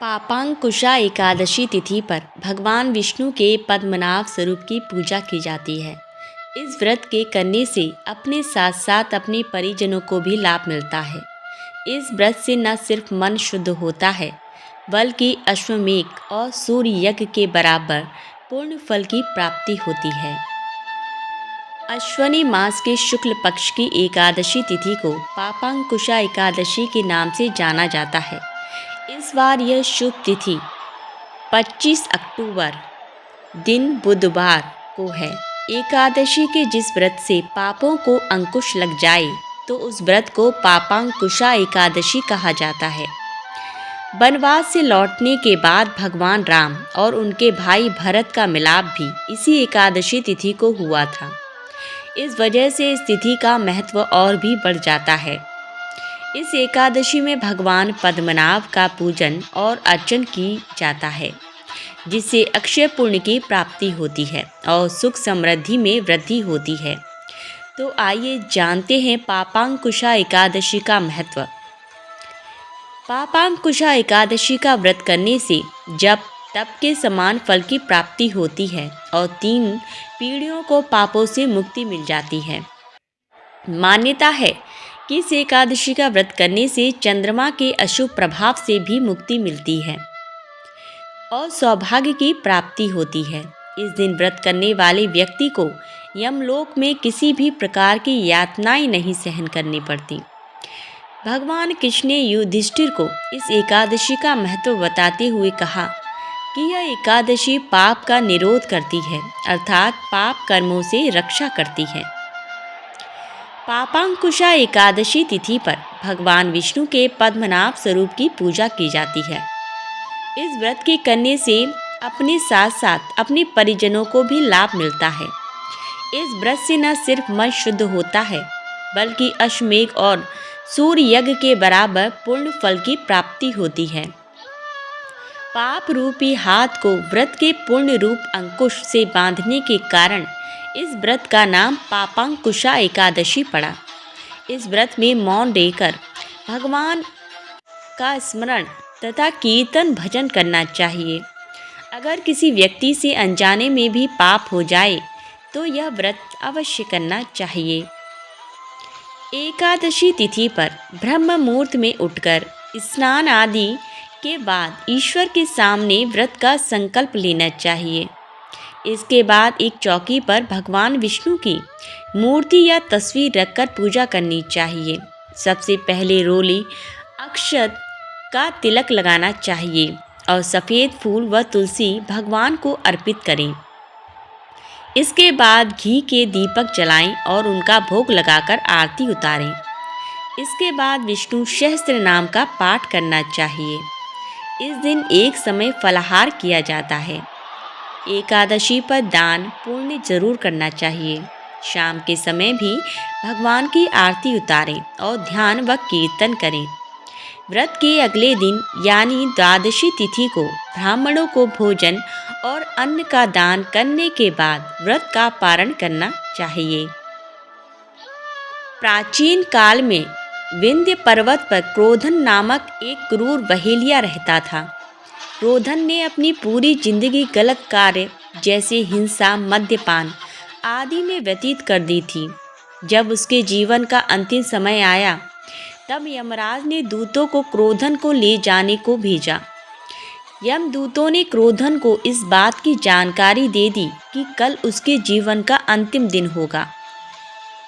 पापांकुशा एकादशी तिथि पर भगवान विष्णु के पद्मनाभ स्वरूप की पूजा की जाती है। इस व्रत के करने से अपने साथ साथ अपने परिजनों को भी लाभ मिलता है। इस व्रत से न सिर्फ मन शुद्ध होता है, बल्कि अश्वमेध और सूर्य यज्ञ के बराबर पूर्ण फल की प्राप्ति होती है। अश्वनी मास के शुक्ल पक्ष की एकादशी तिथि को पापांकुशा एकादशी के नाम से जाना जाता है। इस बार यह शुभ तिथि 25 अक्टूबर दिन बुधवार को है। एकादशी के जिस व्रत से पापों को अंकुश लग जाए तो उस व्रत को पापांकुशा एकादशी कहा जाता है। वनवास से लौटने के बाद भगवान राम और उनके भाई भरत का मिलाप भी इसी एकादशी तिथि को हुआ था। इस वजह से इस तिथि का महत्व और भी बढ़ जाता है। इस एकादशी में भगवान पद्मनाभ का पूजन और अर्चन की जाता है, जिससे अक्षय पुण्य की प्राप्ति होती है और सुख समृद्धि में वृद्धि होती है। तो आइए जानते हैं पापांकुशा एकादशी का महत्व। पापांकुशा एकादशी का व्रत करने से जप तप के समान फल की प्राप्ति होती है और 3 पीढ़ियों को पापों से मुक्ति मिल जाती है। मान्यता है कि इस एकादशी का व्रत करने से चंद्रमा के अशुभ प्रभाव से भी मुक्ति मिलती है और सौभाग्य की प्राप्ति होती है। इस दिन व्रत करने वाले व्यक्ति को यमलोक में किसी भी प्रकार की यातनाएं नहीं सहन करनी पड़ती। भगवान कृष्ण ने युधिष्ठिर को इस एकादशी का महत्व बताते हुए कहा कि यह एकादशी पाप का निरोध करती है, अर्थात पाप कर्मों से रक्षा करती है। पापांकुशा एकादशी तिथि पर भगवान विष्णु के पद्मनाभ स्वरूप की पूजा की जाती है। इस व्रत के करने से अपने साथ साथ अपने परिजनों को भी लाभ मिलता है। इस व्रत से न सिर्फ मन शुद्ध होता है, बल्कि अश्वमेध और सूर्य यज्ञ के बराबर पूर्ण फल की प्राप्ति होती है। पाप रूपी हाथ को व्रत के पूर्ण रूप अंकुश से बांधने के कारण इस व्रत का नाम पापांकुशा एकादशी पड़ा। इस व्रत में मौन रहकर भगवान का स्मरण तथा कीर्तन भजन करना चाहिए। अगर किसी व्यक्ति से अनजाने में भी पाप हो जाए तो यह व्रत अवश्य करना चाहिए। एकादशी तिथि पर ब्रह्म मुहूर्त में उठकर स्नान आदि के बाद ईश्वर के सामने व्रत का संकल्प लेना चाहिए। इसके बाद एक चौकी पर भगवान विष्णु की मूर्ति या तस्वीर रखकर पूजा करनी चाहिए। सबसे पहले रोली अक्षत का तिलक लगाना चाहिए और सफ़ेद फूल व तुलसी भगवान को अर्पित करें। इसके बाद घी के दीपक जलाएं और उनका भोग लगाकर आरती उतारें। इसके बाद विष्णु सहस्त्र नाम का पाठ करना चाहिए। इस दिन एक समय फलाहार किया जाता है। एकादशी पर दान पुण्य जरूर करना चाहिए। शाम के समय भी भगवान की आरती उतारें और ध्यान व कीर्तन करें। व्रत के अगले दिन यानी द्वादशी तिथि को ब्राह्मणों को भोजन और अन्न का दान करने के बाद व्रत का पारण करना चाहिए। प्राचीन काल में विंध्य पर्वत पर क्रोधन नामक एक क्रूर बहेलिया रहता था। क्रोधन ने अपनी पूरी जिंदगी गलत कार्य जैसे हिंसा, मद्यपान आदि में व्यतीत कर दी थी। जब उसके जीवन का अंतिम समय आया तब यमराज ने दूतों को क्रोधन को ले जाने को भेजा। यमदूतों ने क्रोधन को इस बात की जानकारी दे दी कि कल उसके जीवन का अंतिम दिन होगा।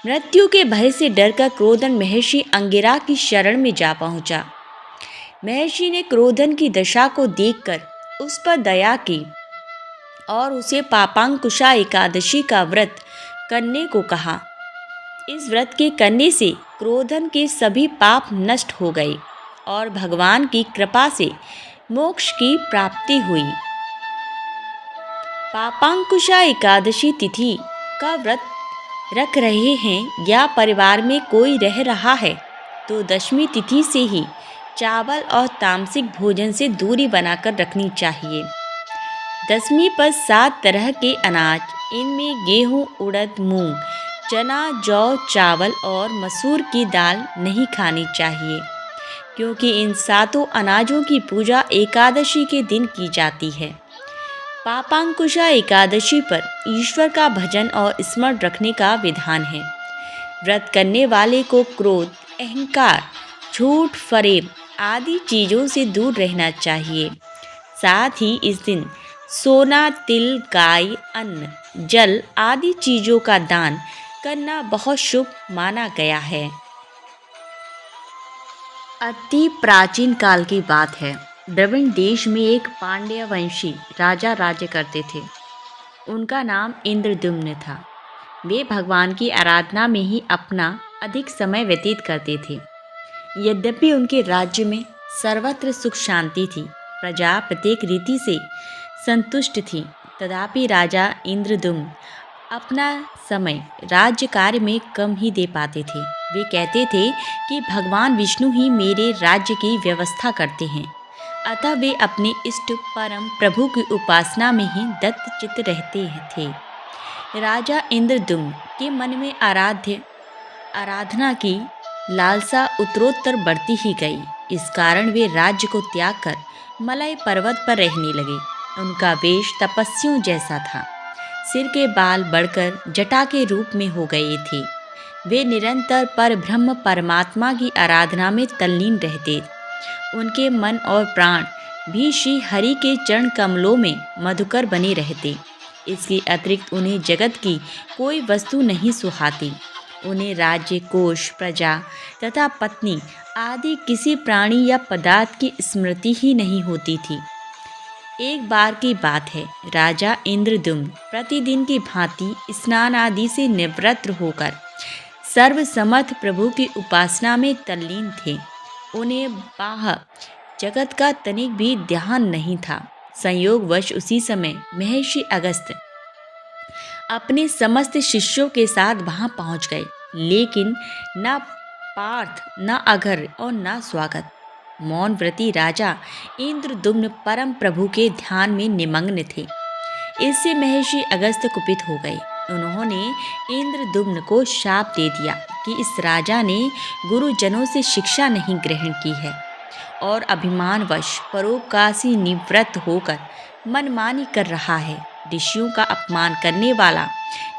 मृत्यु के भय से डरकर क्रोधन महर्षि अंगिरा की शरण में जा पहुंचा। महर्षि ने क्रोधन की दशा को देखकर उस पर दया की और उसे पापांकुशा एकादशी का व्रत करने को कहा। इस व्रत के करने से क्रोधन के सभी पाप नष्ट हो गए और भगवान की कृपा से मोक्ष की प्राप्ति हुई। पापांकुशा एकादशी तिथि का व्रत रख रहे हैं या परिवार में कोई रह रहा है तो दशमी तिथि से ही चावल और तामसिक भोजन से दूरी बनाकर रखनी चाहिए। दशमी पर 7 तरह के अनाज, इनमें गेहूं, उड़द, मूंग, चना, जौ, चावल और मसूर की दाल नहीं खानी चाहिए। क्योंकि इन सातों अनाजों की पूजा एकादशी के दिन की जाती है। पापांकुशा एकादशी पर ईश्वर का भजन और स्मरण रखने का विधान है। व्रत करने वाले को क्रोध, अहंकार, झूठ, फरेब आदि चीज़ों से दूर रहना चाहिए। साथ ही इस दिन सोना, तिल, गाय, अन्न, जल आदि चीज़ों का दान करना बहुत शुभ माना गया है। अति प्राचीन काल की बात है। द्रविड़ देश में एक पांड्य वंशी राजा राज्य करते थे। उनका नाम इंद्रद्युम्न था। वे भगवान की आराधना में ही अपना अधिक समय व्यतीत करते थे। यद्यपि उनके राज्य में सर्वत्र सुख शांति थी, प्रजा प्रत्येक रीति से संतुष्ट थी, तथापि राजा इंद्रद्युम्न अपना समय राज्य कार्य में कम ही दे पाते थे। वे कहते थे कि भगवान विष्णु ही मेरे राज्य की व्यवस्था करते हैं, अतः वे अपने इष्ट परम प्रभु की उपासना में ही दत्तचित्त रहते थे। राजा इंद्रद्युम्न के मन में आराधना की लालसा उत्तरोत्तर बढ़ती ही गई। इस कारण वे राज्य को त्याग कर मलय पर्वत पर रहने लगे। उनका वेश तपस्वियों जैसा था। सिर के बाल बढ़कर जटा के रूप में हो गए थे। वे निरंतर परब्रह्म परमात्मा की आराधना में तल्लीन रहते। उनके मन और प्राण भी श्री हरि के चरण कमलों में मधुकर बने रहते। इसके अतिरिक्त उन्हें जगत की कोई वस्तु नहीं सुहाती। उन्हें राज्य, कोष, प्रजा तथा पत्नी आदि किसी प्राणी या पदार्थ की स्मृति ही नहीं होती थी। एक बार की बात है, राजा इंद्रद्युम्न प्रतिदिन की भांति स्नान आदि से निवृत्त होकर सर्वसमर्थ प्रभु की उपासना में तल्लीन थे। उन्हें बाह्य जगत का तनिक भी ध्यान नहीं था। संयोगवश उसी समय महर्षि अगस्त्य अपने समस्त शिष्यों के साथ वहां पहुंच गए, लेकिन न पार्थ, न अघर और न स्वागत। मौन व्रती राजा इंद्रद्युम्न परम प्रभु के ध्यान में निमग्न थे। इससे महर्षि अगस्त्य कुपित हो गए। उन्होंने इंद्रद्युम्न को शाप दे दिया कि इस राजा ने गुरुजनों से शिक्षा नहीं ग्रहण की है और अभिमानवश परोपकार से निवृत्त होकर मनमानी कर रहा है। ऋषियों का अपमान करने वाला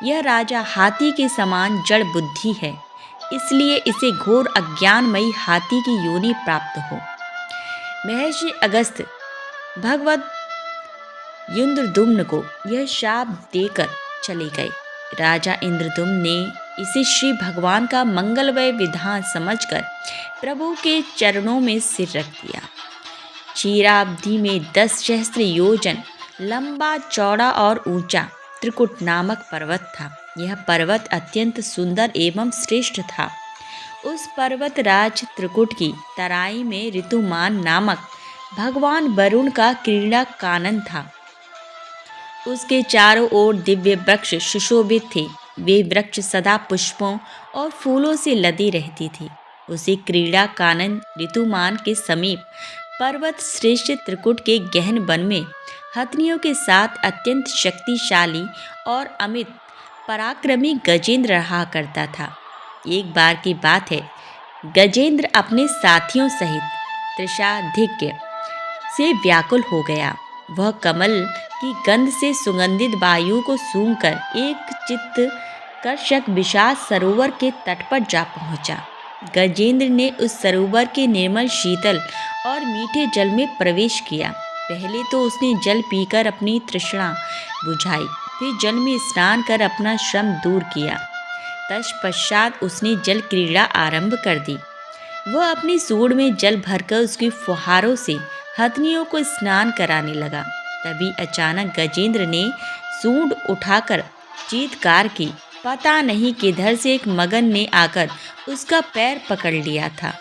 यह राजा हाथी के समान जड़ बुद्धि है, इसलिए इसे घोर अज्ञानमयी हाथी की योनि प्राप्त हो। महर्षि अगस्त्य भगवत इंद्रद्युम्न को यह शाप देकर चले गए। राजा इंद्रद्युम्न ने इसे श्री भगवान का मंगलमय विधान समझकर प्रभु के चरणों में सिर रख दिया। क्षीराब्धि में 10 सहस्त्र योजन लंबा, चौड़ा और ऊंचा त्रिकुट नामक पर्वत था। यह पर्वत अत्यंत सुंदर एवं श्रेष्ठ था। उस पर्वत राज त्रिकुट की तराई में ऋतुमान नामक भगवान वरुण का क्रीड़ा कानन था। उसके चारों ओर दिव्य वृक्ष सुशोभित थे। वे वृक्ष सदा पुष्पों और फूलों से लदी रहती थी। उसी क्रीड़ा कानन ऋतुमान के समीप पर्वत श्रेष्ठ त्रिकुट के गहन वन में हथनियों के साथ अत्यंत शक्तिशाली और अमित पराक्रमी गजेंद्र रहा करता था। एक बार की बात है, गजेंद्र अपने साथियों सहित तृषाधिक्य से व्याकुल हो गया। वह कमल की गंध से सुगंधित वायु को सूंघकर एक चित्त कर्षक विशाल सरोवर के तट पर जा पहुंचा। गजेंद्र ने उस सरोवर के निर्मल, शीतल और मीठे जल में प्रवेश किया। पहले तो उसने जल पीकर अपनी तृष्णा बुझाई, फिर जल में स्नान कर अपना श्रम दूर किया। तत्पश्चात उसने जल क्रीड़ा आरंभ कर दी। वह अपनी सूंड में जल भरकर उसकी फुहारों से हथनियों को स्नान कराने लगा। तभी अचानक गजेंद्र ने सूंड उठाकर चीत्कार की। पता नहीं किधर से एक मगन ने आकर उसका पैर पकड़ लिया था।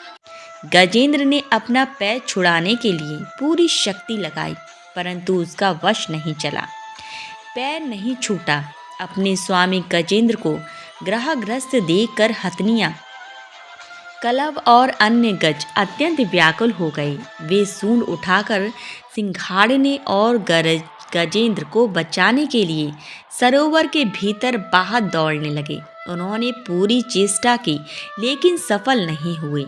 गजेंद्र ने अपना पैर छुड़ाने के लिए पूरी शक्ति लगाई, परंतु उसका वश नहीं चला। पैर नहीं छूटा। अपने स्वामी गजेंद्र को ग्रहग्रस्त देखकर हथनियाँ, कलव और अन्य गज अत्यंत व्याकुल हो गए। वे सूंड उठाकर सिंघाड़ने और गजेंद्र को बचाने के लिए सरोवर के भीतर बाहर दौड़ने लगे। उन्होंने पूरी चेष्टा की, लेकिन सफल नहीं हुए।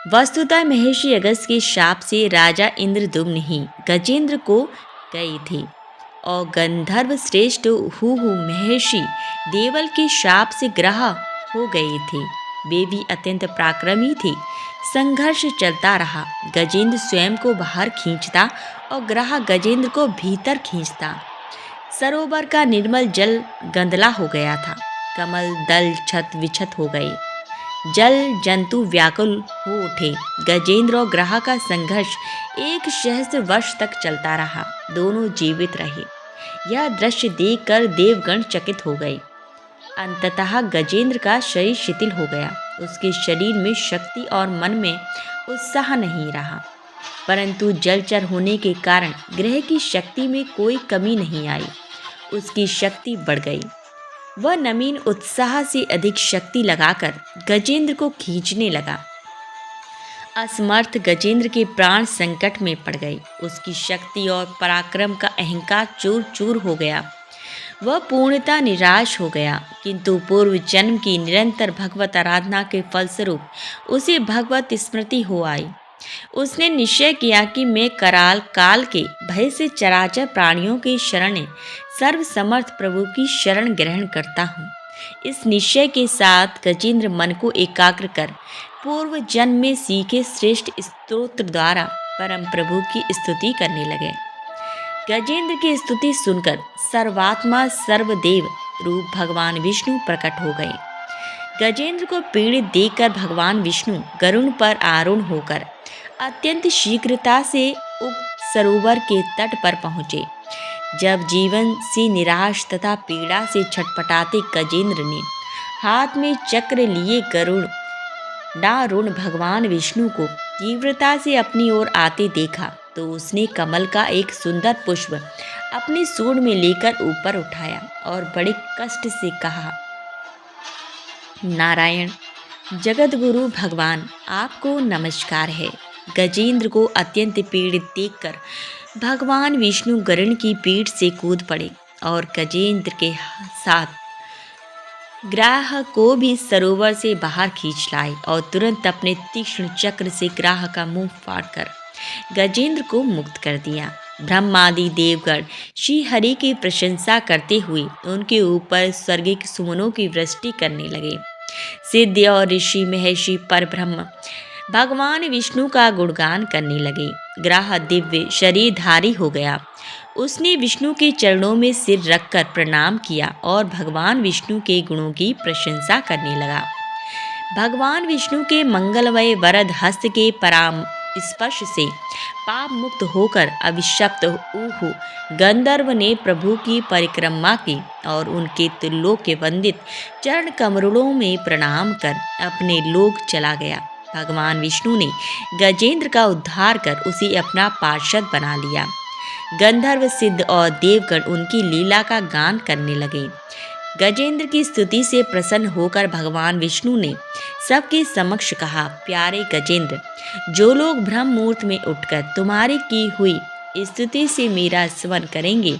वस्तुतः महर्षि अगस्त के शाप से राजा इंद्रदुम्न ही गजेंद्र को गए थे और गंधर्व श्रेष्ठ हुहु महर्षि देवल के शाप से ग्रह हो गए थे। वे भी अत्यंत पराक्रमी थे। संघर्ष चलता रहा। गजेंद्र स्वयं को बाहर खींचता और ग्रह गजेंद्र को भीतर खींचता। सरोवर का निर्मल जल गंदला हो गया था। कमल दल छत विछत हो गए। जल जंतु व्याकुल हो उठे। गजेंद्र और ग्रह का संघर्ष 1 सहस्त्र वर्ष तक चलता रहा। दोनों जीवित रहे। यह दृश्य देखकर देवगण चकित हो गए। अंततः गजेंद्र का शरीर शिथिल हो गया। उसके शरीर में शक्ति और मन में उत्साह नहीं रहा, परंतु जलचर होने के कारण ग्रह की शक्ति में कोई कमी नहीं आई। उसकी शक्ति बढ़ गई। वह नवीन उत्साह से अधिक शक्ति लगाकर गजेंद्र को खींचने लगा। असमर्थ गजेंद्र के प्राण संकट में पड़ गए। उसकी शक्ति और पराक्रम का अहंकार चूर चूर हो गया। वह पूर्णतः निराश हो गया, किंतु पूर्व जन्म की निरंतर भगवत आराधना के फलस्वरूप उसे भगवत स्मृति हो आई। उसने निश्चय किया कि मैं कराल काल के भय से चराचर प्राणियों के शरण सर्वसमर्थ प्रभु की शरण ग्रहण करता हूँ। इस निश्चय के साथ गजेंद्र मन को एकाग्र कर पूर्व जन्म में सीखे श्रेष्ठ स्तोत्र द्वारा परम प्रभु की स्तुति करने लगे। गजेंद्र की स्तुति सुनकर सर्वात्मा सर्वदेव रूप भगवान विष्णु प्रकट हो गए। गजेंद्र को पीड़ित देखकर भगवान विष्णु गरुड़ पर आरूढ़ होकर अत्यंत शीघ्रता से उक्त सरोवर के तट पर पहुँचे। जब जीवन से निराश तथा पीड़ा से छटपटाते गजेंद्र ने हाथ में चक्र लिए गरुड़ डारूढ़ भगवान विष्णु को तीव्रता से अपनी ओर आते देखा, तो उसने कमल का एक सुंदर पुष्प अपने सूंड में लेकर ऊपर उठाया और बड़े कष्ट से कहा, नारायण जगतगुरु भगवान, आपको नमस्कार है। गजेंद्र को अत्यंत पीड़ित देखकर भगवान विष्णु गरुड़ की पीठ से कूद पड़े और गजेंद्र के साथ ग्राह को भी सरोवर से बाहर खींच लाए और तुरंत अपने तीक्ष्ण चक्र से ग्राह का मुंह फाड़कर गजेंद्र को मुक्त कर दिया। ब्रह्मादि देवगण श्री हरि की प्रशंसा करते हुए उनके ऊपर स्वर्गिक सुमनों की वृष्टि करने लगे। सिद्ध और ऋषि महर्षि परब्रह्म भगवान विष्णु का गुणगान करने लगे। ग्राह दिव्य शरीरधारी हो गया। उसने विष्णु के चरणों में सिर रखकर प्रणाम किया और भगवान विष्णु के गुणों की प्रशंसा करने लगा। भगवान विष्णु के मंगलमय वरद हस्त के पराम स्पर्श से पाप मुक्त होकर अभिशप्त ऊहु गंधर्व ने प्रभु की परिक्रमा की और उनके त्रिलोक के वंदित चरण कमलों में प्रणाम कर अपने लोक चला गया। भगवान विष्णु ने गजेंद्र का उद्धार कर उसे अपना पार्षद बना लिया। गंधर्व सिद्ध और देवगण उनकी लीला का गान करने लगे। गजेंद्र की स्तुति से प्रसन्न होकर भगवान विष्णु ने सबके समक्ष कहा, प्यारे गजेंद्र, जो लोग ब्रह्म मुहूर्त में उठकर तुम्हारी की हुई स्तुति से मेरा स्मरण करेंगे,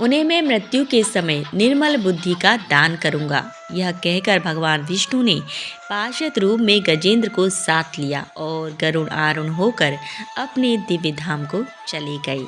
उन्हें मैं मृत्यु के समय निर्मल बुद्धि का दान करूंगा। यह कहकर भगवान विष्णु ने पार्षद रूप में गजेंद्र को साथ लिया और गरुड़ आरूढ़ होकर अपने दिव्य धाम को चले गए।